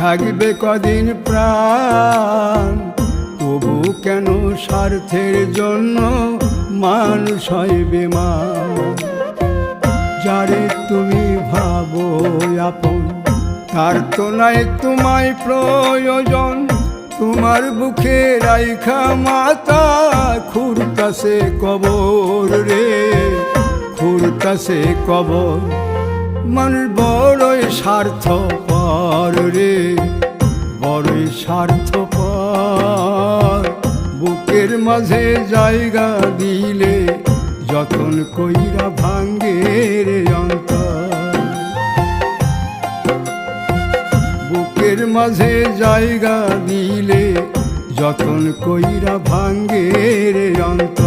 থাকবে কদিন প্রাণ, তবু কেন স্বার্থের জন্য মানুষ হয় বেমান। যারে তুমি ভাবো আপন, তার তো নাই তোমায় প্রয়োজন। তোমার বুকে রাইখা মাতা খুঁড়তাছে কবর রে, খুঁড়তাছে কবর। মানুষ বড়ই স্বার্থপর রে, বড়ই স্বার্থপর। বুকের মাঝে জায়গা দিলে যতন কইরা ভাঙ্গে রে অন্তর। বুকের মাঝে জায়গা দিলে যতন কইরা ভাঙ্গে রে অন্তর।